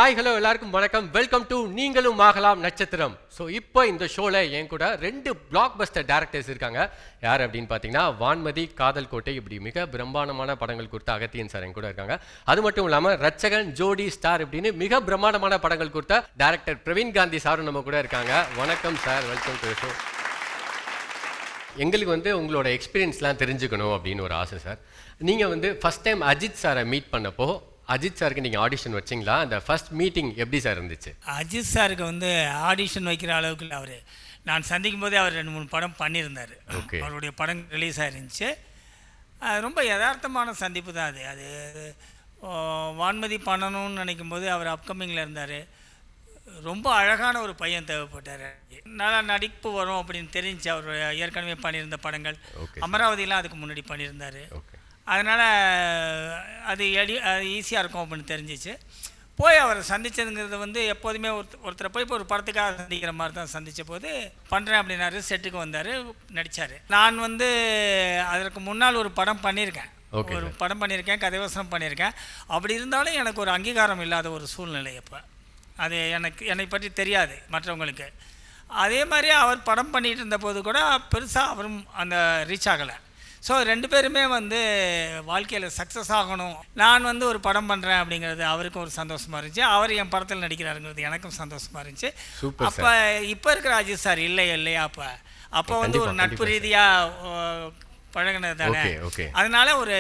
Hi hello எல்லாருக்கும் வணக்கம். Welcome to நீங்களும் ஆகலாம் நட்சத்திரம். ஸோ இப்போ இந்த ஷோவில் என் கூட 2 பிளாக் பஸ்டர் டேரக்டர்ஸ் இருக்காங்க. யார் அப்படின்னு பார்த்தீங்கன்னா வான்மதி, காதல் கோட்டை, இப்படி மிக பிரம்மாண்டமான படங்கள் கொடுத்த அகத்தியன் சார் என் கூட இருக்காங்க. அது மட்டும் இல்லாமல் ரட்சகன், ஜோடி, ஸ்டார் இப்படின்னு மிக பிரம்மாண்டமான படங்கள் கொடுத்த டேரக்டர் பிரவீன் காந்தி சாரும் நம்ம கூட இருக்காங்க. வணக்கம் சார், வெல்கம் டு ஷோ. எங்களுக்கு உங்களோட எக்ஸ்பீரியன்ஸ்லாம் தெரிஞ்சுக்கணும் அப்படின்னு ஒரு ஆசை சார். நீங்கள் ஃபஸ்ட் டைம் அஜித் சாரை மீட் பண்ணப்போ அஜித் சாருக்கு நீங்கள் ஆடிஷன் வச்சிங்களா? அந்த ஃபர்ஸ்ட் மீட்டிங் எப்படி சார் இருந்துச்சு? அஜித் சாருக்கு ஆடிஷன் வைக்கிற அளவுக்கு அவர் நான் சந்திக்கும் போதே அவர் 2-3 படம் பண்ணியிருந்தார். அவருடைய படம் ரிலீஸ் ஆயிருந்துச்சு. ரொம்ப யதார்த்தமான சந்திப்பு தான் அது. வான்மதி பண்ணணும்னு நினைக்கும் போது அவர் அப்கமிங்கில் இருந்தார். ரொம்ப அழகான ஒரு பையன் தேவைப்பட்டார். நல்லா நடிப்பு வரும் அப்படின்னு தெரிஞ்சு அவர் ஏற்கனவே பண்ணியிருந்த படங்கள் அமராவதியெலாம் அதுக்கு முன்னாடி பண்ணியிருந்தார். அதனால் அது ஈஸியாக இருக்கும் அப்படின்னு தெரிஞ்சிச்சு. போய் அவரை சந்தித்ததுங்கிறது எப்போதுமே ஒருத்தரை போய் இப்போ ஒரு படத்துக்காக சந்திக்கிற மாதிரி தான் சந்தித்த போது பண்ணுறேன் அப்படின்னாரு. செட்டுக்கு வந்தார், நடித்தார். நான் அதற்கு முன்னால் ஒரு படம் பண்ணியிருக்கேன், கதைவசனம் பண்ணியிருக்கேன். அப்படி இருந்தாலும் எனக்கு ஒரு அங்கீகாரம் இல்லாத ஒரு சூழ்நிலை. அப்போ அது என்னை பற்றி தெரியாது மற்றவங்களுக்கு. அதே மாதிரி அவர் படம் பண்ணிகிட்டு இருந்தபோது கூட பெருசாக அவரும் அந்த ரீச் ஆகலை. ஸோ 2 பேருமே வாழ்க்கையில் சக்ஸஸ் ஆகணும். நான் ஒரு படம் பண்ணுறேன் அப்படிங்கிறது அவருக்கும் ஒரு சந்தோஷமாக இருந்துச்சு. அவர் என் படத்தில் நடிக்கிறாருங்கிறது எனக்கும் சந்தோஷமாக இருந்துச்சு. அப்போ இப்போ இருக்கிற அஜித் சார் இல்லையா அப்போ ஒரு நட்பு ரீதியாக பழகினது தானே. அதனால ஒரு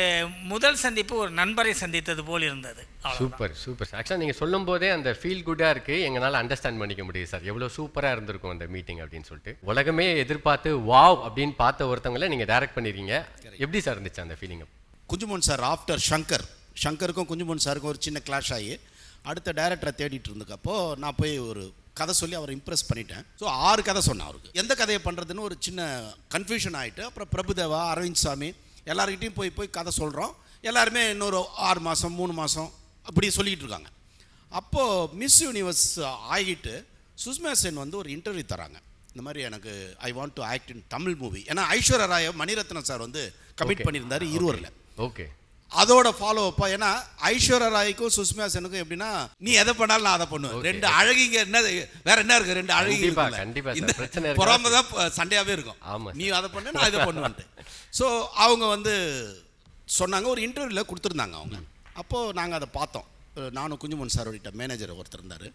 முதல் சந்திப்பு ஒரு நண்பரை சந்தித்தது போல் இருந்தது. Super super sir. ஆக்சுவலாக நீங்கள் சொல்லும் போதே அந்த ஃபீல் குட்டாக இருக்குது. எங்களால் அண்டர்ஸ்டாண்ட் பண்ணிக்க முடியுது சார், எவ்வளோ சூப்பராக இருந்திருக்கும் அந்த மீட்டிங் அப்படின்னு சொல்லிட்டு. உலகமே எதிர்பார்த்து வாவ் அப்படின்னு பார்த்த ஒருத்தவங்களை நீங்கள் டைரக்ட் பண்ணிடுறீங்க. எப்படி சார் இருந்துச்சு அந்த ஃபீலிங்? குஞ்சுமோன் சார் ஆஃப்டர் ஷங்கருக்கும் குஞ்சுமோன் சாருக்கும் ஒரு சின்ன கிளாஷ் ஆகி அடுத்த டைரக்டரை தேடிட்டு இருந்துக்கப்போ நான் போய் ஒரு கதை சொல்லி அவரை இம்ப்ரெஸ் பண்ணிட்டேன். ஸோ 6 கதை சொன்னேன் அவருக்கு. எந்த கதையை பண்ணுறதுன்னு ஒரு சின்ன கன்ஃபியூஷன் ஆகிட்டு அப்புறம் பிரபுதேவா, அரவிந்த் சாமி எல்லாருக்கிட்டையும் போய் கதை சொல்கிறோம். எல்லாருமே இன்னொரு 6 மாதம் 3 மாதம் அப்படி சொல்லிகிட்டு இருக்காங்க. அப்போது மிஸ் யூனிவர்ஸ் ஆகிட்டு சுஷ்மா சென் ஒரு இன்டர்வியூ தராங்க. இந்த மாதிரி எனக்கு I want to act in Tamil movie. ஏன்னா ஐஸ்வர்யா ராய் மணிரத்னம் சார் கமிட் பண்ணியிருந்தார் இருவரில். ஓகே, அதோட ஃபாலோ அப்பா. ஏன்னா ஐஸ்வர்யா ராய்க்கும் சுஷ்மா செனுக்கும் எப்படின்னா, நீ எதை பண்ணாலும் நான் அதை பண்ணுவேன். 2 அழகிங்க வேற என்ன இருக்கு, 2 அழகிங்க இந்த பொறாம தான் சண்டையாகவே இருக்கும். நீ அதை பண்ண, நான் இதை பண்ணுவேன்ட்டு. ஸோ அவங்க சொன்னாங்க, ஒரு இன்டர்வியூவில் கொடுத்துருந்தாங்க அவங்க. அப்போது நாங்கள் அதை பார்த்தோம். நானும் குஞ்சுமோன் சாரோட மேனேஜர் ஒருத்தர் இருந்தார்,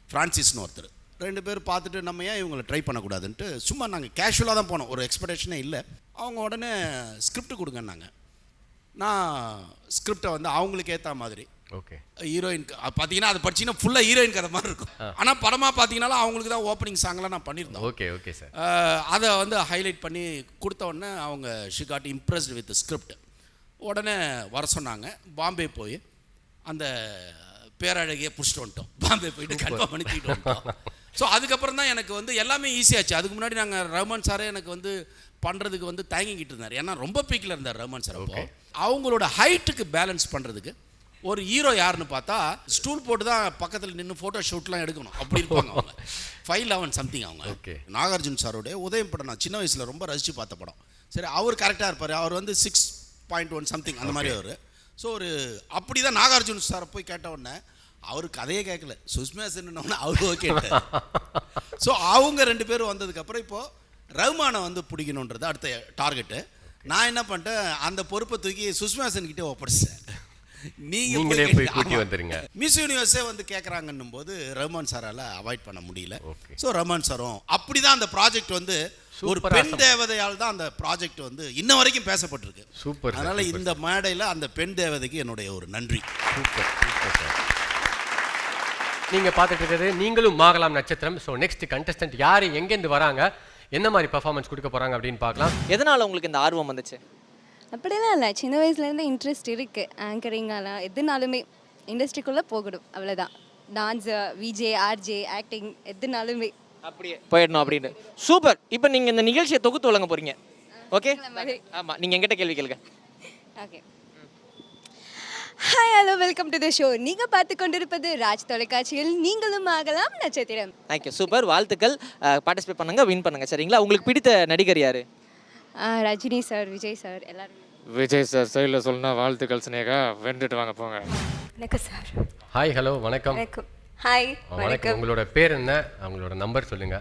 ஃப்ரான்சிஸ்னு ஒருத்தர். 2 பேர் பார்த்துட்டு நம்ம ஏன் இவங்களை ட்ரை பண்ணக்கூடாதுன்ட்டு சும்மா நாங்கள் கேஷுவலாக தான் போனோம், ஒரு எக்ஸ்பெக்டேஷனே இல்லை. அவங்க உடனே ஸ்கிரிப்ட் கொடுங்கன்னாங்க. நான் ஸ்கிரிப்டை அவங்களுக்கு ஏற்ற மாதிரி ஹீரோயின் பார்த்தீங்கன்னா அதை படிச்சிங்கன்னா ஃபுல்லாக ஹீரோயின் கதை மாதிரி இருக்கும். ஆனால் படமாக பார்த்தீங்கன்னா அவங்களுக்கு தான் ஓப்பனிங் சாங்லாம் நான் பண்ணியிருந்தேன். Okay sir. அதை ஹைலைட் பண்ணி கொடுத்த உடனே அவங்க she got impressed with script. உடனே வர சொன்னாங்க. பாம்பே போய் அந்த பேரழகியை பிடிச்சிட்டு வந்துட்டோம். பாம்பே போயிட்டு கன்ஃபார்ம் பண்ணி தூக்கிட்டு வந்துட்டோம். ஸோ அதுக்கப்புறம் தான் எனக்கு எல்லாமே ஈஸியாச்சு. அதுக்கு முன்னாடி நாங்கள் ரஹ்மான் சாரே எனக்கு பண்ணுறதுக்கு தயங்கிக்கிட்டு இருந்தார். ஏன்னா ரொம்ப பீக்கில் இருந்தார் ரஹ்மான் சார். அப்போ அவங்களோட ஹைட்டுக்கு பேலன்ஸ் பண்ணுறதுக்கு ஒரு ஹீரோ யாருன்னு பார்த்தா ஸ்டூல் போட்டு தான் பக்கத்தில் நின்று ஃபோட்டோ ஷூட்லாம் எடுக்கணும், அப்படி இருப்பாங்க அவங்க. 5'11" சம்திங் அவங்க. நாகார்ஜுன் சாரோடைய உதயம் படம் நான் சின்ன வயசில் ரொம்ப ரசித்து பார்த்த படம். சரி, அவர் கரெக்டாக இருப்பார். அவர் 6.1 சம்திங் அந்த மாதிரி அவர். ஸோ அப்படி தான் நாகார்ஜுன் சாரை போய் கேட்ட உடனே அவர் கதையே கேட்கல, சுஷ்மா சென்னு அவரு கேட்டார். ஸோ அவங்க 2 பேரும் வந்ததுக்கப்புறம் இப்போது ரஹ்மானை பிடிக்கணுன்றது அடுத்த டார்கெட்டு. நான் என்ன பண்ணிட்டேன், அந்த பொறுப்பை தூக்கி சுஷ்மா சென் கிட்டே ஒப்படைச்சேன். நீங்களே போய் கூட்டி வந்துருங்க. மிஸ் யூனிவர்ஸே கேட்குறாங்கன்னும் போது ரஹ்மான் சாரால் அவாய்ட் பண்ண முடியல. ஸோ ரஹ்மான் சாரும் அப்படி தான் அந்த ப்ராஜெக்ட் ஒரு பெண் தேவதையால் தான் அந்த ப்ராஜெக்ட் இன்ன வரைக்கும் பேசப்பட்டிருக்கு. சூப்பர். அதனால் இந்த மேடையில் அந்த பெண் தேவதைக்கு என்னுடைய ஒரு நன்றி. Super super sir. நீங்கள் பார்த்துட்டு இருக்கிறது நீங்களும் ஆகலாம் நட்சத்திரம். ஸோ நெக்ஸ்ட் கண்டஸ்டன்ட் யார், எங்கேருந்து வராங்க, என்ன மாதிரி பர்ஃபார்மன்ஸ் கொடுக்க போகிறாங்க அப்படின்னு பார்க்கலாம். எதனால் உங்களுக்கு இந்த ஆர்வம் வந்துச்சு? அப்படிலாம் இல்லை, சின்ன வயசுலேருந்து இன்ட்ரெஸ்ட் இருக்குது. ஆங்கரிங்காலாம் எதுனாலுமே இண்டஸ்ட்ரிக்குள்ளே போகணும், அவ்வளோதான். டான்ஸு, விஜே, ஆர்ஜே, ஆக்டிங் எதுனாலுமே அப்படியே போயிடணும் அப்படின்னு. சூப்பர். இப்போ நீங்கள் இந்த நிகழ்ச்சியை தொகுத்து வழங்க போகிறீங்க. ஓகே, ஆமாம், நீங்கள் எங்கிட்ட கேள்வி கேளுங்க. Okay. Hi hello, welcome to the show. நீங்கள் பார்த்து கொண்டிருப்பது ராஜ் தொலைக்காட்சியில் நீங்களும் ஆகலாம் நட்சத்திரம். தேங்க்யூ, சூப்பர், வாழ்த்துக்கள். பார்ட்டிசிபேட் பண்ணுங்கள், வின் பண்ணுங்கள், சரிங்களா? உங்களுக்கு பிடித்த நடிகர் யார்? ரஜினி சார், விஜய் சார், எல்லாரும். விஜய் சார் சைடில் சொல்லணும். வாழ்த்துக்கள் சினேகா, வென்றுட்டு வாங்க போங்க. வணக்கம் சார். ஹாய் ஹலோ, வணக்கம். வணக்கம். ஹாய் வணக்கம். வணக்கம். உங்களோட பேர் என்ன, அவங்களோட நம்பர் சொல்லுங்க.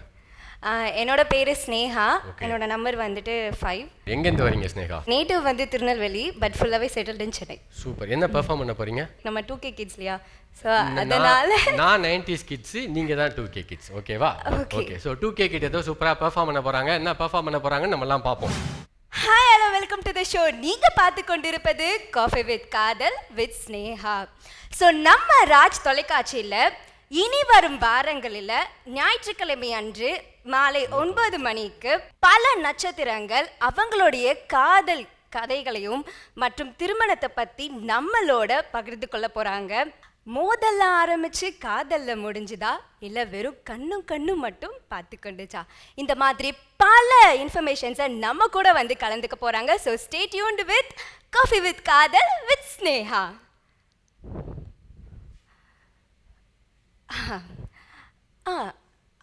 என்னோட பேர் ஸ்னேகா. என்னோட நம்பர் வந்துட்டு 5. எங்கேருந்து வரீங்க ஸ்னேகா? நேட்டிவ் வந்து திருநெல்வேலி, பட் ஃபுல்லாகவே செட்டில்டு இன் சென்னை. சூப்பர். என்ன பெர்ஃபார்ம் பண்ண போறீங்க? நம்ம 2K கிட்ஸ் இல்லையா, ஸோ அதனால நான் 90s கிட்ஸ், நீங்க தான் 2K கிட்ஸ். ஓகேவா? ஓகே. ஸோ 2K கிட் ஏதோ சூப்பரா பெர்ஃபார்ம் பண்ண போறாங்க. என்ன பெர்ஃபார்ம் பண்ண போறாங்கன்னு நம்ம எல்லாம் பார்ப்போம். Hi hello welcome to the show. நீங்க பார்த்து கொண்டிருப்பது காஃபி வித் காதல் வித் ஸ்னேகா. ஸோ நம்ம ராஜ் தொலைக்காட்சியில் இனி வரும் வாரங்களில் ஞாயிற்றுக்கிழமை அன்று மாலை 9 மணிக்கு பல நட்சத்திரங்கள் அவங்களுடைய காதல் கதைகளையும் மற்றும் திருமணத்தை பற்றி நம்மளோட பகிர்ந்து கொள்ள போகிறாங்க. மோதல்ல ஆரம்பிச்சு காதல்ல முடிஞ்சுதா இல்லை வெறும் கண்ணும் மட்டும் பார்த்து கொண்டுச்சா, இந்த மாதிரி பல இன்ஃபர்மேஷன்ஸை நம்ம கூட வந்து கலந்துக்க போகிறாங்க. So stay tuned with coffee with காதல் வித் ஸ்னேகா.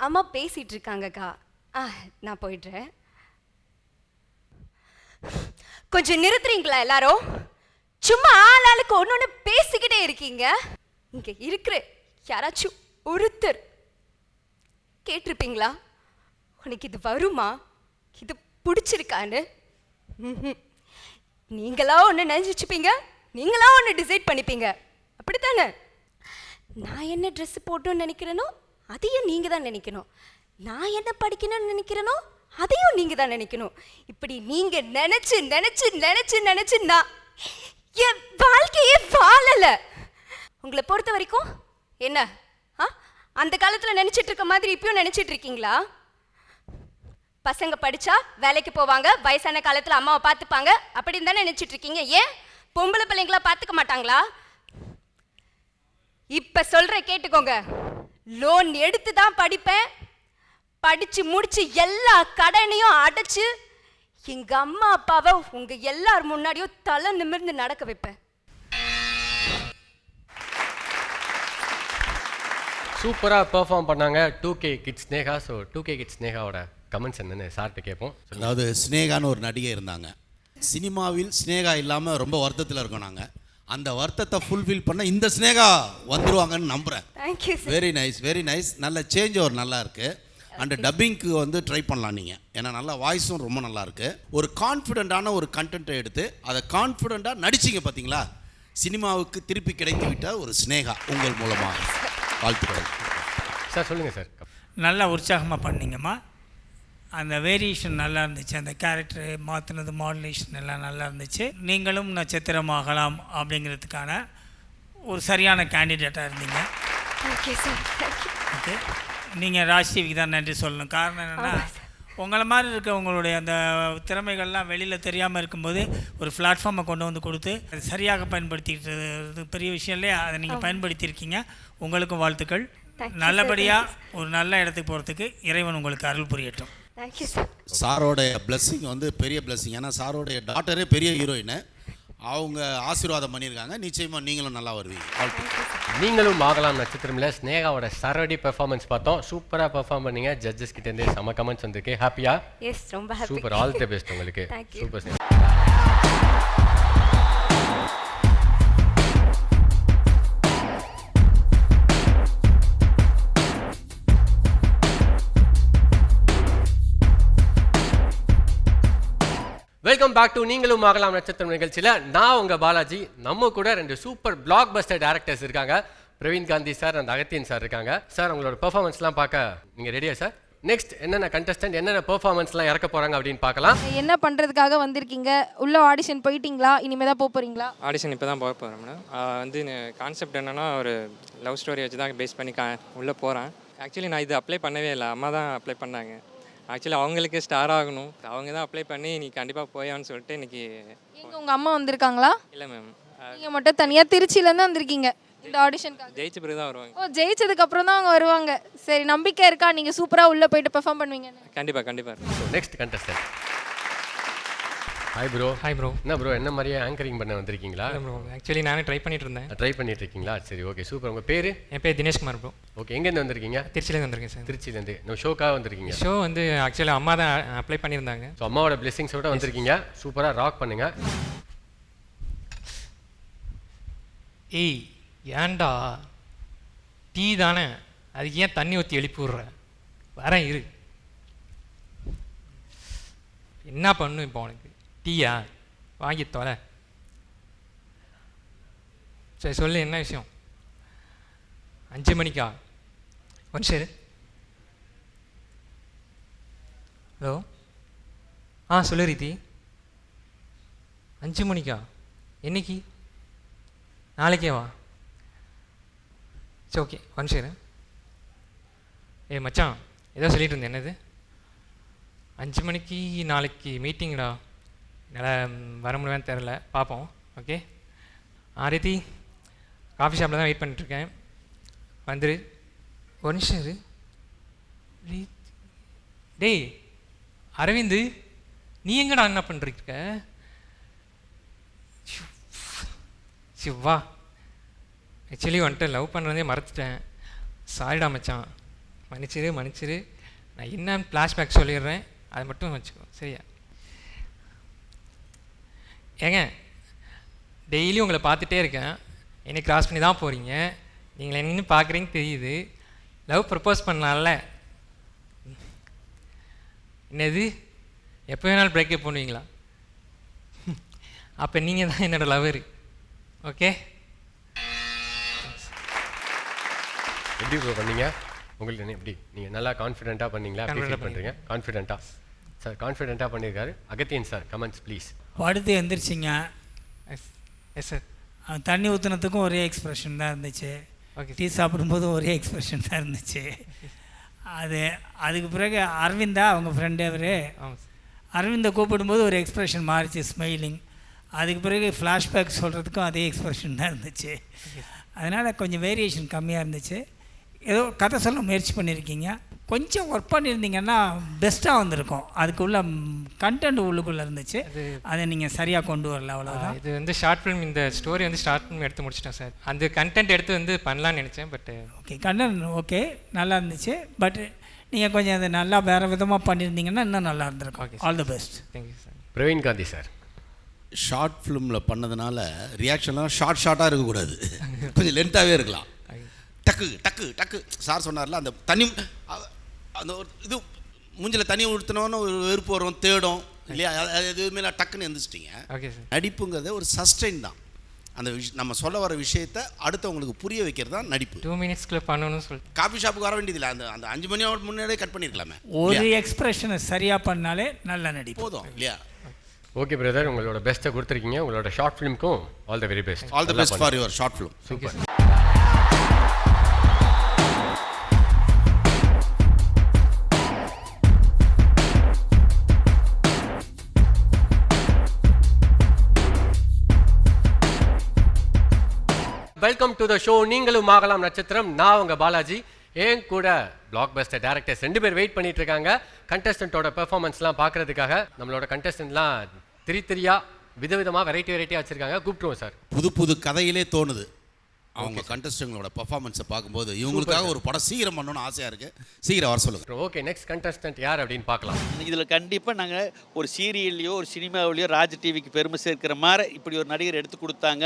அம்மா பேசிட்டு இருக்காங்கக்கா. நான் போயிடுறேன். கொஞ்சம் நிறுத்துறீங்களா எல்லாரும்? சும்மா ஆளாளுக்கு ஒன்று பேசிக்கிட்டே இருக்கீங்க. இங்க இருக்கிற யாராச்சும் ஒருத்தர் கேட்டிருப்பீங்களா, உனக்கு இது வருமா, இது பிடிச்சிருக்கான்னு? நீங்களா ஒன்று நினைச்சுப்பீங்க, நீங்களா ஒன்று டிசைட் பண்ணிப்பீங்க, அப்படித்தானே? நான் என்ன ட்ரெஸ் போட்டோன்னு நினைக்கிறேனோ அதையும் நீங்கள் தான் நினைக்கணும். நான் என்ன படிக்கணும்னு நினைக்கிறேனோ அதையும் நீங்கள் தான் நினைக்கணும். இப்படி நீங்கள் நினச்சி நினச்சி நினச்சி நினச்சி நான் என் வாழ்க்கையே வாழலை. உங்களை பொறுத்த வரைக்கும் என்ன அந்த காலத்தில் நினச்சிட்டு இருக்க மாதிரி இப்பயும் நினச்சிட்டு இருக்கீங்களா? பசங்க படித்தா வேலைக்கு போவாங்க, வயசான காலத்தில் அம்மாவை பார்த்துப்பாங்க, அப்படின்னு தானே நினச்சிட்டு இருக்கீங்க. ஏன் பொம்பளை பிள்ளைங்களா பார்த்துக்க மாட்டாங்களா? இப்ப சொல்ற கேட்டுக்கோங்க. லோன் எடுத்து தான் படிப்பேன், படிச்சு முடிச்சு எல்லா கடனையும் அடைச்சு எங்க அம்மா அப்பாவை உங்க எல்லார் முன்னாடியும் தலை நிமிர்ந்து நடக்க வைப்பேன். சூப்பரா பெர்ஃபார்ம் பண்ணாங்க 2K kids Sneha. So 2K kids ஸ்னேகாவோட கமெண்ட்ஸ் என்னன்னு சார்கிட்ட கேட்போம். அதாவது ஸ்னேகான்னு ஒரு நடிகை இருந்தாங்க. சினிமாவில் ஸ்னேகா இல்லாமல் ரொம்ப வருத்தத்தில் இருக்கோம் நாங்கள். அந்த வருத்தத்தை ஃபுல்ஃபில் பண்ண இந்த ஸ்னேகா வந்துருவாங்கன்னு நம்புகிறேன். Thank you sir. Very nice, very nice. நல்ல சேஞ்ச் ஒரு நல்லா இருக்குது. அண்ட் டப்பிங்க்கு வந்து ட்ரை பண்ணலாம் நீங்கள், ஏன்னா நல்லா வாய்ஸும் ரொம்ப நல்லா இருக்குது. ஒரு கான்ஃபிடென்ட்டான ஒரு கண்டென்ட்டை எடுத்து அதை கான்ஃபிடென்ட்டாக நடிச்சிங்க பார்த்தீங்களா, சினிமாவுக்கு திருப்பி கிடைத்து விட்ட ஒரு ஸ்னேகா உங்கள் மூலமாக வாழ்த்துக்கள். சார் சொல்லுங்கள் சார். நல்லா உற்சாகமாக பண்ணீங்கம்மா. அந்த வேரியேஷன் நல்லா இருந்துச்சு, அந்த கேரக்டரு மாற்றினது மாடுலேஷன் எல்லாம் நல்லா இருந்துச்சு. நீங்களும் நட்சத்திரமாகலாம் அப்படிங்கிறதுக்கான ஒரு சரியான கேண்டிடேட்டாக இருந்தீங்க. Thank you sir. ஓகே, நீங்கள் ராஜ் டிவிக்கு தான் நன்றி சொல்லணும். காரணம் என்னென்னா, உங்களை மாதிரி இருக்க உங்களுடைய அந்த திறமைகள்லாம் வெளியில் தெரியாமல் இருக்கும்போது ஒரு பிளாட்ஃபார்மை கொண்டு வந்து கொடுத்து அது சரியாக பயன்படுத்திக்கிட்டு பெரிய விஷயம் இல்லையா, அதை நீங்கள் பயன்படுத்தியிருக்கீங்க. உங்களுக்கும் வாழ்த்துக்கள். நல்லபடியாக ஒரு நல்ல இடத்துக்கு போகிறதுக்கு இறைவன் உங்களுக்கு அருள் புரியட்டும். Thank you sir. சாரோடைய பிளஸ்ஸிங் வந்து பெரிய பிளஸ்ஸிங். ஏன்னா சாரோடைய டாட்டரே பெரிய ஹீரோயின், அவங்க ஆசீர்வாதம் பண்ணியிருக்காங்க. நிச்சயமாக நீங்களும் நல்லா வருவீங்க. நீங்களும் ஆகலாம் நட்சத்திரம்ல ஸ்னேகாவோட சரடி பெர்ஃபார்மன்ஸ் பார்த்தோம். சூப்பராக பெர்ஃபார்ம் பண்ணீங்க. ஜட்ஜஸ் கிட்டேருந்து செம கமெண்ட்ஸ் வந்திருக்கு. ஹாப்பியா? எஸ், ரொம்ப happy. Super. All the best உங்களுக்கு. Super sir. Welcome back to நீங்களும் ஆகலாம் நட்சத்திரம் நிகழ்ச்சியில் நான் உங்கள் பாலாஜி. நம்ம கூட 2 சூப்பர் பிளாக் பஸ்டர் டேரக்டர்ஸ் இருக்காங்க. Praveen Gandhi sir and Agathiyan sir இருக்காங்க. சார் உங்களோட பெர்ஃபார்மன்ஸ்லாம் பார்க்க நீங்கள் ரெடியா சார்? நெக்ஸ்ட் என்னென்ன கண்டஸ்டன்ட் என்னென்ன பெர்ஃபார்மன்ஸ்லாம் இறக்க போகிறாங்க அப்படின்னு பார்க்கலாம். என்ன பண்ணுறதுக்காக வந்திருக்கீங்க? உள்ள ஆடிஷன் போயிட்டீங்களா? இனிமேல் தான் போகிறீங்களா? ஆடிஷன் இப்போ தான் போக போகிறேன் மேடம். வந்து கான்செப்ட் என்னென்னா ஒரு லவ் ஸ்டோரி வச்சு தான் பேஸ் பண்ணி உள்ளே போகிறேன். ஆக்சுவலி நான் இது அப்ளை பண்ணவே இல்லை, அம்மா தான் அப்ளை பண்ணாங்க. ஆக்சுவலி அவங்களுக்கு ஸ்டார் ஆகணும், அவங்க தான் அப்ளை பண்ணி நீ கண்டிப்பாக போயான்னு சொல்லிட்டு இன்னைக்கு. எங்க உங்கள் அம்மா வந்திருக்காங்களா? இல்லை மேம், நீங்கள் மட்டும் தனியாக திருச்சியிலேருந்து வந்திருக்கீங்க இந்த ஆடிஷனுக்காக? ஜெயிச்ச பிறகு தான் வருவாங்க. ஓ, ஜெயிச்சதுக்கு அப்புறம் தான் அவங்க வருவாங்க. சரி, நம்பிக்கை இருக்கா நீங்கள் சூப்பராக உள்ளே போயிட்டு பெர்ஃபார்ம் பண்ணுவீங்க? கண்டிப்பாக. Next contestant. Hi bro. Hi bro. என்ன ப்ரோ, என்ன மாதிரியே ஆங்கரிங் பண்ண வந்திருக்கீங்களா? ப்ரோ ஆக்சுவலி நானே ட்ரை பண்ணிட்டு இருந்தேன். ட்ரை பண்ணிட்டு இருக்கீங்களா? சரி, ஓகே, சூப்பர். உங்கள் பேர்? என் பேர் தினேஷ்குமார் ப்ரோ. ஓகே, எங்கேருந்து வந்திருக்கீங்க? திருச்சியிலேருந்து வந்திருக்கேன் சார். திருச்சியிலேருந்து. நம்ம ஷோக்காக வந்திருக்கீங்க? ஷோ வந்து ஆக்சுவலி அம்மா தான் அப்ளை பண்ணியிருந்தாங்க. ஸோ அம்மாவோட பிளெஸிங்ஸோட வந்திருக்கீங்க. சூப்பராக ராக் பண்ணுங்க. ஏய் ஏன்டா டீ தானே, அதுக்கு ஏன் தண்ணி ஊற்றி எழுப்பி விட்ற? வரேன் இரு. என்ன பண்ணும் இப்போ உனக்கு? டீயா வாங்கி தொலை. சரி சொல்லு, என்ன விஷயம்? 5 மணிக்கா? ஒன் சரி. ஹலோ, சொல்லு ரீதி. 5 மணிக்கா? என்னைக்கு? நாளைக்கே வா. சரி ஓகே, ஒன் சரி. மச்சான் ஏதோ சொல்லிட்டு இருந்தேன், என்னது? 5 மணிக்கு நாளைக்கு மீட்டிங்டா. என்னால் வர முடியாதுன்னு தெரில, பார்ப்போம். ஓகே ரீதி, காஃபி ஷாப்பில் தான் வெயிட் பண்ணிட்டுருக்கேன், வந்துரு. ஒரு நிமிஷம் இரு. டேய் அரவிந்து, நீ எங்கடா என்ன பண்ணிருக்க? சிவா, ஆக்சுவலி வந்துட்டு லவ் பண்ணுறதே மறந்துட்டேன். சாரிடா மச்சான், மன்னிச்சிரு. நான் என்ன ஃப்ளாஷ்பேக் சொல்லிடுறேன், அதை மட்டும் வச்சுக்கோ சரியா? ஏங்க, டெய்லி உங்களை பார்த்துட்டே இருக்கேன், என்னை கிராஸ் பண்ணி தான் போகிறீங்க. நீங்கள் என்ன பார்க்குறீங்கன்னு தெரியுது. லவ் ப்ரப்போஸ் பண்ணலாம்ல? என்னது, எப்போ வேணாலும் பிரேக்கப் பண்ணுவீங்களா? அப்போ நீங்கள் தான் என்னோடய லவர். ஓகே, எப்படி ப்ரோ பண்ணீங்க? உங்களுக்கு என்ன எப்படி? நீங்கள் நல்லா கான்ஃபிடென்ட்டாக பண்ணீங்களா? ஃபீல் பண்ணுறீங்க கான்ஃபிடென்ட்டாக? சார் கான்ஃபிடென்ட்டாக பண்ணியிருக்காரு. Agathiyan sir, comments please. படுத்து எந்திரிச்சிங்க. Yes sir. தண்ணி ஊற்றுனதுக்கும் ஒரே எக்ஸ்ப்ரெஷன் தான் இருந்துச்சு. ஓகே. டீ சாப்பிடும்போதும் ஒரே எக்ஸ்ப்ரெஷன் தான் இருந்துச்சு. அதுக்கு பிறகு அரவிந்தா அவங்க ஃப்ரெண்டு அவர், ஆமாம் சார். அரவிந்தை கூப்பிடும்போது ஒரு எக்ஸ்ப்ரெஷன் மாறிச்சு, ஸ்மைலிங். அதுக்கு பிறகு ஃப்ளாஷ்பேக் சொல்கிறதுக்கும் அதே எக்ஸ்ப்ரெஷன் தான் இருந்துச்சு. அதனால் கொஞ்சம் வேரியேஷன் கம்மியாக இருந்துச்சு. ஏதோ கதை சொல்ல முயற்சி பண்ணியிருக்கீங்க, கொஞ்சம் ஒர்க் பண்ணியிருந்தீங்கன்னா பெஸ்ட்டாக வந்திருக்கும். அதுக்குள்ள கண்டென்ட் உள்ளுக்குள்ளே இருந்துச்சு, அதை நீங்கள் சரியாக கொண்டு வரல, அவ்வளோதான். இது வந்து ஷார்ட் ஃபிலிம், இந்த ஸ்டோரி வந்து ஷார்ட் ஃபிலிம் எடுத்து முடிச்சிட்டேன் சார். அந்த கண்டென்ட் எடுத்து வந்து பண்ணலான்னு நினச்சேன், பட் ஓகே, கண்டென்ட் ஓகே நல்லா இருந்துச்சு. பட் நீங்கள் கொஞ்சம் அதை நல்லா வேறு விதமாக பண்ணியிருந்தீங்கன்னா இன்னும் நல்லா இருந்திருக்கும். Okay, all the best. Thank you sir. Praveen Gandhi sir, short ஃபிலிமில் பண்ணதுனால ரியாக்ஷன்லாம் ஷார்ட்டாக இருக்கக்கூடாது, கொஞ்சம் லென்த்தாகவே இருக்கலாம். டக்கு டக்கு டக்கு சார் சொன்னார்ல, அந்த தண்ணி அந்த ஒரு இது மூஞ்சில் தண்ணி ஊற்றினோன்னு ஒரு வெறுப்பு வரும், தேடும் இல்லையா? அது எதுவுமே நான் டக்குன்னு எழுந்திரிச்சிட்டிங்க. Okay sir. நடிப்புங்கிறது ஒரு சஸ்டெயின் தான். அந்த நம்ம சொல்ல வர விஷயத்தை அடுத்தவங்களுக்கு புரிய வைக்கிறது தான் நடிப்பு. 2 மினிட்ஸ்க்குள்ளே பண்ணணும்னு சொல்லிட்டு காஃபி ஷாப்புக்கு வர வேண்டியதில்லை, அந்த 5 மணி முன்னாடியே கட் பண்ணியிருக்கலாமே. ஒரு எக்ஸ்பிரஷனை சரியாக பண்ணாலே நல்ல நடிப்பு போதும் இல்லையா? ஓகே பிரதர், உங்களோட பெஸ்ட்டை கொடுத்துருக்கீங்க. உங்களோட ஷார்ட் ஃபிலிம்க்கும் all the very best. All the best for your short film. Super. Welcome to the show நீங்களும் ஆகலாம் நட்சத்திரம். நான் உங்கள் பாலாஜி. ஏன் கூட பிளாக் பஸ்டர் டேரக்டர்ஸ் 2 பேர் வெயிட் பண்ணிட்டு இருக்காங்க கண்டஸ்டன்ட்டோட பெர்ஃபார்மன்ஸ்லாம் பார்க்கறதுக்காக. நம்மளோட கண்டஸ்டன்ட்லாம் திரியாக விதவிதமாக வெரைட்டியாக வச்சுருக்காங்க. கூப்பிட்டுருவோம் சார். புது கதையிலே தோணுது அவங்க கண்டஸ்டன்களோட பெர்ஃபார்மன்ஸை பார்க்கும்போது. இவங்களுக்காக ஒரு படம் சீக்கிரம் பண்ணணும்னு ஆசையாக இருக்குது, சீக்கிரம் வர சொல்லுங்கள். ஓகே, நெக்ஸ்ட் கண்டஸ்டன்ட் யார் அப்படின்னு பார்க்கலாம். இதில் கண்டிப்பாக நாங்கள் ஒரு சீரியல்லையோ ஒரு சினிமாவிலையோ ராஜ் டிவிக்கு பெருமை சேர்க்கிற மாதிரி இப்படி ஒரு நடிகர் எடுத்து கொடுத்தாங்க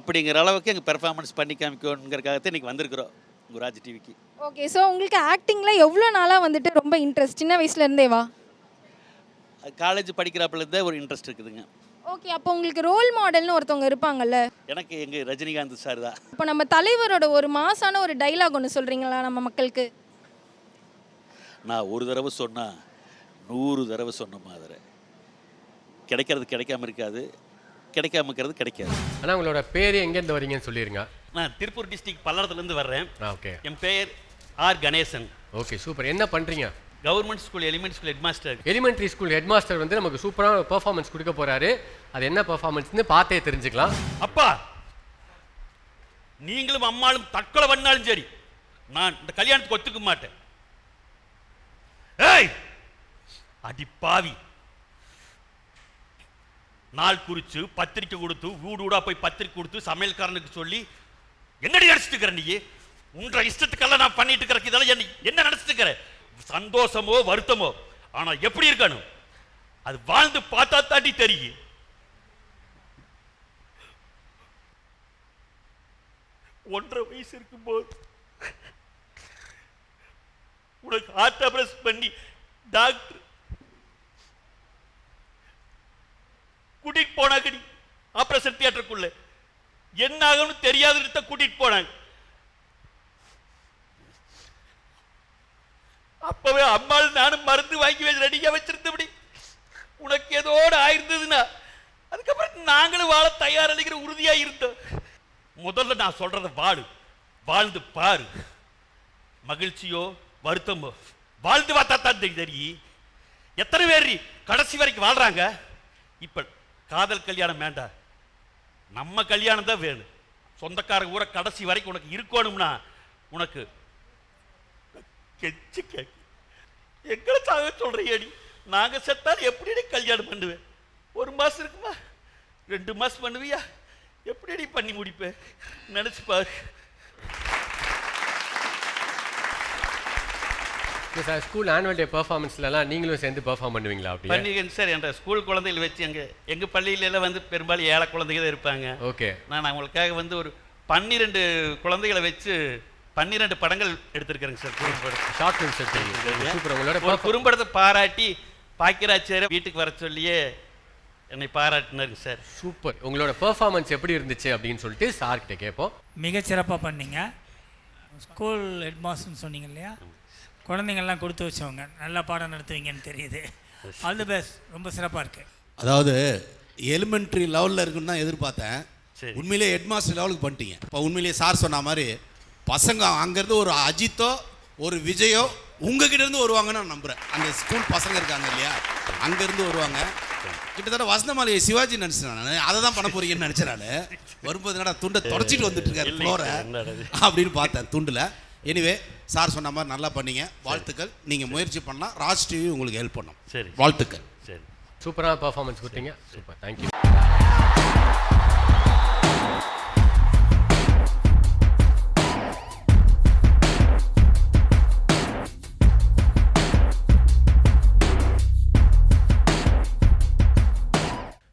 அப்படிங்கிற அளவுக்கு எங்கள் பெர்ஃபார்மன்ஸ் பண்ணி காமிக்கணுங்கிறதுக்காகத்தான் இன்றைக்கி வந்திருக்கிறோம் உங்கள் ராஜ் டிவிக்கு. ஓகே, ஸோ உங்களுக்கு ஆக்டிங்கில் எவ்வளோ நாளாக வந்துட்டு ரொம்ப இன்ட்ரெஸ்ட்? சின்ன வயசுலேருந்தே வா? காலேஜ் படிக்கிறப்பலேருந்தே ஒரு இன்ட்ரெஸ்ட் இருக்குதுங்க. ஓகே, அப்போ உங்களுக்கு ரோல் மாடல்னு ஒருத்தவங்க இருப்பாங்கல்ல? எனக்கு எங்கள் ரஜினிகாந்த் சார் தான். இப்போ நம்ம தலைவரோட ஒரு மாசான ஒரு டைலாக் ஒன்று சொல்கிறீங்களா நம்ம மக்களுக்கு? நான் ஒரு தடவை சொன்னால் 100 தடவை சொன்ன மாதிரி. கிடைக்கிறது கிடைக்காம இருக்காது, கிடைக்காம இருக்கிறது கிடைக்காது. ஆனால் உங்களோட பேர் எங்கேருந்து வரீங்கன்னு சொல்லிடுங்க. நான் திருப்பூர் டிஸ்ட்ரிக்ட் பல்லடத்துலேருந்து வர்றேன். ஓகே. என் பெயர் ஆர் கணேசன். Okay, super. என்ன பண்ணுறீங்க? Government school element school headmaster. Elementary school headmaster வந்து நமக்கு சூப்பரான பெர்ஃபார்மன்ஸ் கொடுக்க போகிறாரு. அது என்ன பெர்ஃபார்மன்ஸ்னு பார்த்தே தெரிஞ்சுக்கலாம். அப்பா, நீங்களும் அம்மாளும் தற்கொலை பண்ணாலும் சரி, நான் இந்த கல்யாணத்துக்கு ஒத்துக்க மாட்டேன். ஏய் அடி பாவி, நாள் குறித்து பத்திரிக்கை கொடுத்து வீடு வீடா போய் பத்திரிக்கை கொடுத்து சமையல்காரனுக்கு சொல்லி என்னடி நடிச்சிட்டு இருக்கிற நீ? உன்ற இஷ்டத்துக்கெல்லாம் நான் பண்ணிட்டு இருக்கிற இதெல்லாம் என்ன நடிச்சிட்டு இருக்கிற? சந்தோஷமோ வருத்தமோ, ஆனா எப்படி இருக்கணும் அது வாழ்ந்து பார்த்தா தாண்டி தெரியும். ஒன்றரை வயசு இருக்கும்போது உனக்கு ஹார்ட் ஆபரேஷன் பண்ணி டாக்டர் கூட்டிட்டு போனாங்க. நீ ஆபரேஷன் தியேட்டருக்குள்ள என்ன ஆகும்னு தெரியாதுன்னு கூட்டிட்டு போனாங்க. அப்பவே அம்மாள் நானும் மருந்து வாங்கி வச்சு ரெடியா வச்சிருந்தபடி உனக்கு ஏதோடு ஆயிருந்ததுன்னா அதுக்கப்புறம் நாங்களும் வாழ தயாரிக்கிற உறுதியா இருந்தோம். முதல்ல நான் சொல்றத வாழ்ந்து பாரு. மகிழ்ச்சியோ வருத்தமோ வாழ்ந்து பார்த்தா தான் தெரியும். எத்தனை பேர் கடைசி வரைக்கும் வாழ்றாங்க. இப்ப காதல் கல்யாணம் வேண்டாம், நம்ம கல்யாணம் தான் வேணும். சொந்தக்கார ஊரை கடைசி வரைக்கும் உனக்கு இருக்கணும்னா உனக்கு கெச்சு கேட்க எங்களை சாக சொல்றியடி. நாங்க செத்தாலும் எப்படி கல்யாணம் பண்ணுவேன்? 1 மாசம் இருக்குமா, 2 மாசம் பண்ணுவியா? எப்படி பண்ணி முடிப்பேன் நினைச்சு பாரு. சார் ஸ்கூல் ஆனுவல் டே பெர்ஃபார்மன்ஸ்லாம் நீங்களும் சேர்ந்து பெர்ஃபார்ம் பண்ணுவீங்களா? அப்படி பண்ணிக்கங்க சார். என்ற ஸ்கூல் குழந்தைகள் வச்சு எங்கள் பள்ளியிலலாம் வந்து பெரும்பாலும் ஏழை குழந்தைங்க தான் இருப்பாங்க. ஓகே, நான் அவங்களுக்காக வந்து ஒரு 12 குழந்தைகளை வச்சு 12 படங்கள் எடுத்திருக்கிறேங்க சார். குறும்படம், ஷார்ட் ஃபிலிம்ஸ் எடுத்துருக்கீங்க. சூப்பர். உங்களோட ஒரு குறும்படத்தை பாராட்டி பாக்கியராஜ் வீட்டுக்கு வர சொல்லியே என்னை பாராட்டினாருங்க சார். சூப்பர். உங்களோட பெர்ஃபார்மன்ஸ் எப்படி இருந்துச்சு அப்படின்னு சொல்லிட்டு சார்கிட்ட கேட்போம். மிகச்சிறப்பாக பண்ணீங்க. ஸ்கூல் ஹெட் மாஸ்டர்னு சொன்னீங்க இல்லையா, குழந்தைங்கள்லாம் கொடுத்து வச்சவங்க, நல்லா பாடம் நடத்துவீங்கன்னு தெரியுது. All the best. ரொம்ப சிறப்பாக இருக்குது. அதாவது எலிமெண்ட்ரி லெவலில் இருக்குன்னு தான் எதிர்பார்த்தேன். உண்மையிலேயே ஹெட் மாஸ்டர் லெவலுக்கு பண்ணிட்டீங்க. இப்போ உண்மையிலேயே சார் சொன்ன மாதிரி பசங்க அங்கேருந்து ஒரு அஜித்தோ ஒரு விஜயோ உங்ககிட்ட இருந்து வருவாங்கன்னு நான் நம்புகிறேன். அந்த ஸ்கூல் பசங்க இருக்காங்க இல்லையா, அங்கேருந்து வருவாங்க. கிட்டத்தட்ட வசந்தமாளிகை சிவாஜி நினச்சேன் நான். அதை தான் பண்ண போறீங்கன்னு நினச்சேன் நான். வரும்போது என்னடா துண்டை தொடச்சிட்டு வந்துட்டு இருக்காரு ஃப்ளோரை அப்படின்னு பார்த்தேன் துண்டில். எனிவே சார் சொன்ன மாதிரி நல்லா பண்ணீங்க. வாழ்த்துக்கள். நீங்கள் முயற்சி பண்ணலாம். ராஜ் டிவி உங்களுக்கு ஹெல்ப் பண்ணும். சரி, வாழ்த்துக்கள். சரி, சூப்பரான பெர்ஃபார்மன்ஸ் கொடுத்தீங்க. Super, thank you.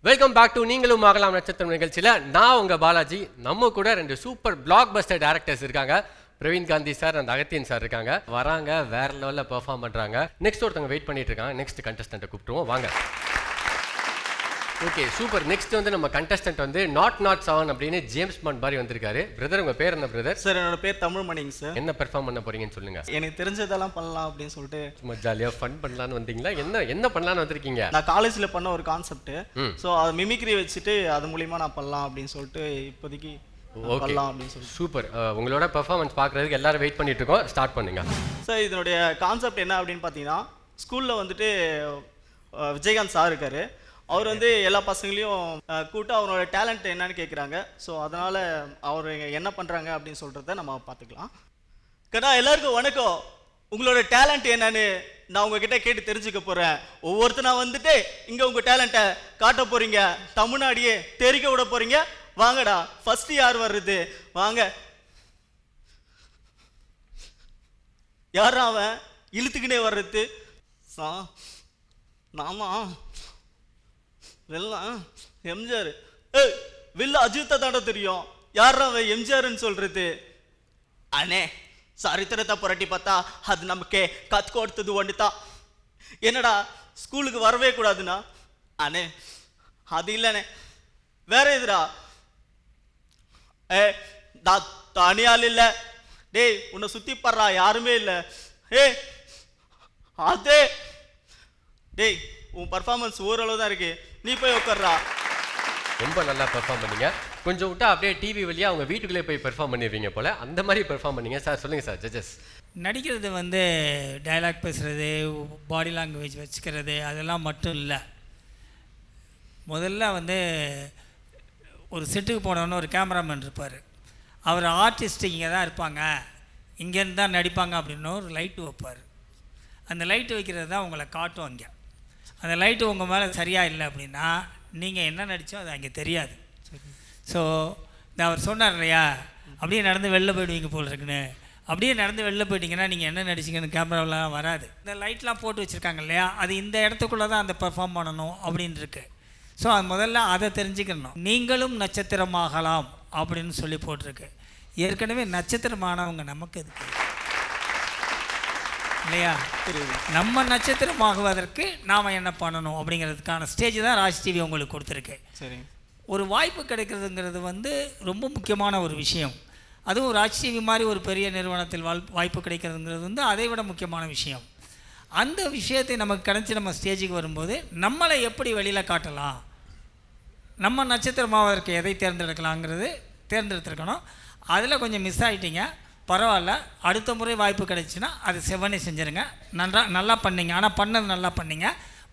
Welcome back to நீங்களும் ஆகலாம் நட்சத்திரம் நிகழ்ச்சியில் நான் உங்கள் பாலாஜி. நம்ம கூட 2 சூப்பர் பிளாக் பஸ்டர் டேரக்டர்ஸ் இருக்காங்க. Praveen Gandhi sir and Agathiyan sir இருக்காங்க. வராங்க, வேற லெவலில் பெர்ஃபார்ம் பண்ணுறாங்க. நெக்ஸ்ட் ஒருத்தவங்க வெயிட் பண்ணிட்டு இருக்காங்க. நெக்ஸ்ட் கண்டஸ்டண்ட்டை கூப்பிட்டுருவோம், வாங்க. Okay, super. நெக்ஸ்ட் வந்து நம்ம கண்டஸ்டன்ட் வந்து நாட் 7 அப்படின்னு ஜேம்ஸ் பாண்ட் மாதிரி வந்திருக்காரு. பிரதர், உங்க பேர் என்ன பிரதர்? சார் என்னோட பேர் தமிழ்மணிங்க சார். என்ன பெர்ஃபார்ம் பண்ண போறீங்கன்னு சொல்லுங்க. எனக்கு தெரிஞ்சதெல்லாம் பண்ணலாம் அப்படின்னு சொல்லிட்டு சும்மா ஜாலியா ஃபன் பண்ணலாம்னு வந்தீங்களா? என்ன பண்ணலாம்னு வந்திருக்கீங்க? நான் காலேஜ்ல பண்ண ஒரு கான்செப்ட். ஸோ அது மிமிக்ரி வச்சுட்டு அது மூலியமா நான் பண்ணலாம் அப்படின்னு சொல்லிட்டு இப்போதைக்கு பண்ணலாம் அப்படின்னு சொல்லி. சூப்பர். உங்களோட பெர்ஃபார்மன்ஸ் பார்க்கறதுக்கு எல்லாரும் வெயிட் பண்ணிட்டு இருக்கோம். ஸ்டார்ட் பண்ணுங்க சார். இதனுடைய கான்செப்ட் என்ன அப்படின்னு பார்த்தீங்கன்னா, ஸ்கூல்ல வந்துட்டு விஜயகாந்த் சார் இருக்காரு. அவர் வந்து எல்லா பசங்களையும் கூப்பிட்டு அவரோட டேலண்ட் என்னன்னு கேட்குறாங்க. ஸோ அதனால் அவர் என்ன பண்ணுறாங்க அப்படின்னு சொல்கிறத நம்ம பார்த்துக்கலாம். கடா எல்லாருக்கும் வணக்கம். உங்களோட டேலண்ட் என்னன்னு நான் உங்ககிட்ட கேட்டு தெரிஞ்சுக்க போகிறேன். ஒவ்வொருத்தனா வந்துட்டு இங்கே உங்கள் டேலண்ட்டை காட்ட போகிறீங்க, தமிழ்நாடியே தெரிக்க விட போகிறீங்க. வாங்கடா, ஃபஸ்ட்டு யார் வர்றது? வாங்க. யாரா அவன் இழுத்துக்கினே வர்றது? நாமா வெல்லாம் எம்ஜிஆர். வெளில அஜித்தை தாண்ட தெரியும். யாரா அவன் எம்ஜிஆர்ன்னு சொல்றது? அண்ணே, சரித்திரத்தை புரட்டி பார்த்தா அது நமக்கே கத்து கொடுத்தது ஒன்று தான். என்னடா ஸ்கூலுக்கு வரவே கூடாதுண்ணா? அண்ணே அது இல்லைண்ணே, வேற எதுடா? தனியால் இல்லை. டேய், உன்னை சுற்றி படுறா யாருமே இல்லை. அதே டேய், உன் பர்ஃபார்மன்ஸ் ஓரளவு தான் இருக்கு, நீ போய் உட்கார்றா. ரொம்ப நல்லா பெர்ஃபார்ம் பண்ணீங்க. கொஞ்சம் விட்டா அப்படியே டிவி வழியாக அவங்க வீட்டுக்குள்ளே போய் பெர்ஃபார்ம் பண்ணிடுவீங்க போல, அந்த மாதிரி பெர்ஃபார்ம் பண்ணீங்க. சார் சொல்லுங்க சார். ஜட்ஜஸ் நடிக்கிறது வந்து டைலாக் பேசுகிறது, பாடி லாங்குவேஜ் வச்சுக்கிறது அதெல்லாம் மட்டும் இல்லை. முதல்ல வந்து ஒரு செட்டுக்கு போனோன்னு ஒரு கேமராமேன் இருப்பார். அவர் ஆர்டிஸ்ட்டு இங்கே தான் இருப்பாங்க, இங்கேருந்து தான் நடிப்பாங்க அப்படின்னு ஒரு லைட்டு வைப்பார். அந்த லைட்டு வைக்கிறது தான் உங்களை காட்டும். அங்கே அந்த லைட்டு உங்கள் மேலே சரியாக இல்லை அப்படின்னா நீங்கள் என்ன நடித்தோ அது அங்கே தெரியாது. ஸோ அவர் சொன்னார் இல்லையா, அப்படியே நடந்து வெளில போயிடுவீங்க போல் இருக்குன்னு. அப்படியே நடந்து வெளில போயிட்டீங்கன்னா நீங்கள் என்ன நடிச்சிங்கன்னு கேமராவெலாம் வராது. இந்த லைட்லாம் போட்டு வச்சுருக்காங்க இல்லையா, அது இந்த இடத்துக்குள்ளே தான் அந்த பெர்ஃபார்ம் பண்ணணும் அப்படின்னு இருக்கு. ஸோ அது முதல்ல அதை தெரிஞ்சுக்கணும். நீங்களும் நட்சத்திரமாகலாம் அப்படின்னு சொல்லி போட்டிருக்கு. ஏற்கனவே நட்சத்திரமானவங்க நமக்கு எதுக்கு? இல்லையா? நம்ம நட்சத்திரமாகுவதற்கு நாம் என்ன பண்ணணும் அப்படிங்கிறதுக்கான ஸ்டேஜ் தான் ராஜ் டிவி உங்களுக்கு கொடுத்துருக்கு. சரி. ஒரு வாய்ப்பு கிடைக்கிறதுங்கிறது வந்து ரொம்ப முக்கியமான ஒரு விஷயம். அதுவும் ராஜ் டிவி மாதிரி ஒரு பெரிய நிறுவனத்தில் வாய்ப்பு கிடைக்கிறதுங்கிறது வந்து அதை விட முக்கியமான விஷயம். அந்த விஷயத்தை நமக்கு கிடைச்சி நம்ம ஸ்டேஜுக்கு வரும்போது நம்மளை எப்படி வெளியில் காட்டலாம், நம்ம நட்சத்திரமாவதற்கு எதை தேர்ந்தெடுத்துருக்கணும். அதில் கொஞ்சம் மிஸ் ஆகிட்டீங்க, பரவாயில்ல. அடுத்த முறை வாய்ப்பு கிடைச்சுன்னா அது செவ்வனே செஞ்சுருங்க. நல்லா பண்ணீங்க. ஆனால் பண்ணது நல்லா பண்ணீங்க.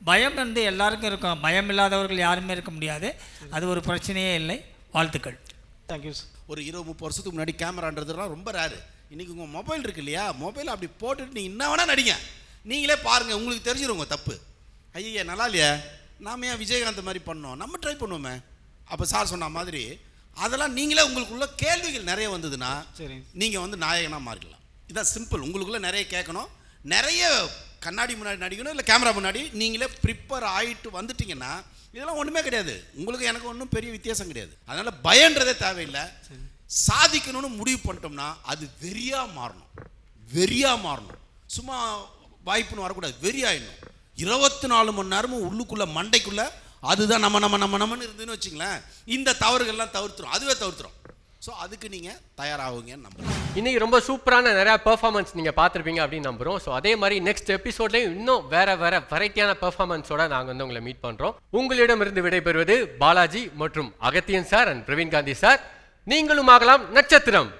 பயம் வந்து எல்லாருக்கும் இருக்கும். பயம் இல்லாதவர்கள் யாருமே இருக்க முடியாது. அது ஒரு பிரச்சனையே இல்லை. வாழ்த்துக்கள். Thank you sir. ஒரு 20-30 வருஷத்துக்கு முன்னாடி கேமரான்றதுலாம் ரொம்ப ரேரு. இன்றைக்கி உங்கள் மொபைல் இருக்கு இல்லையா, மொபைல் அப்படி போட்டுட்டு நீங்கள் என்ன வேணால் நடிங்க. நீங்களே பாருங்கள், உங்களுக்கு தெரிஞ்சிடும் உங்கள் தப்பு. ஐயா நல்லா இல்லையா, நாம் ஏன் விஜயகாந்த் மாதிரி பண்ணோம், நம்ம ட்ரை பண்ணுவோமே. அப்போ சார் சொன்ன மாதிரி அதெல்லாம் நீங்களே உங்களுக்குள்ள கேள்விகள் நிறைய வந்ததுன்னா சரி, நீங்கள் வந்து நாயகனாக மாறிடலாம். இதான் சிம்பிள். உங்களுக்குள்ளே நிறைய கேட்கணும், நிறைய கண்ணாடி முன்னாடி நடிக்கணும், இல்லை கேமரா முன்னாடி நீங்களே ப்ரிப்பேர் ஆகிட்டு வந்துட்டிங்கன்னா இதெல்லாம் ஒன்றுமே கிடையாது. உங்களுக்கு எனக்கு ஒன்றும் பெரிய வித்தியாசம் கிடையாது. அதனால் பயன்றதே தேவையில்லை. சாதிக்கணும்னு முடிவு பண்ணிட்டோம்னா அது வெறியாக மாறணும். சும்மா வாய்ப்புன்னு வரக்கூடாது, வெறியாயிடணும். 24 மணி நேரமும் உள்ளுக்குள்ளே மண்டைக்குள்ளே அதுதான் நம்மன்னு இருந்துன்னு வச்சுங்களேன், இந்த தவறுகள்லாம் தவிர்த்துரும். ஸோ அதுக்கு நீங்கள் தயாராகுங்கன்னு நம்புகிறேன். இன்னைக்கு ரொம்ப சூப்பரான நிறையா பெர்ஃபார்மன்ஸ் நீங்கள் பார்த்துருப்பீங்க அப்படின்னு நம்புகிறோம். ஸோ அதே மாதிரி நெக்ஸ்ட் எபிசோட்லேயும் இன்னும் வேற வெரைட்டியான பெர்ஃபார்மன்ஸோட நாங்கள் வந்து உங்களை மீட் பண்ணுறோம். உங்களிடமிருந்து விடைபெறுவது பாலாஜி மற்றும் Agathiyan sir and Praveen Gandhi sir. நீங்களும் ஆகலாம் நட்சத்திரம்.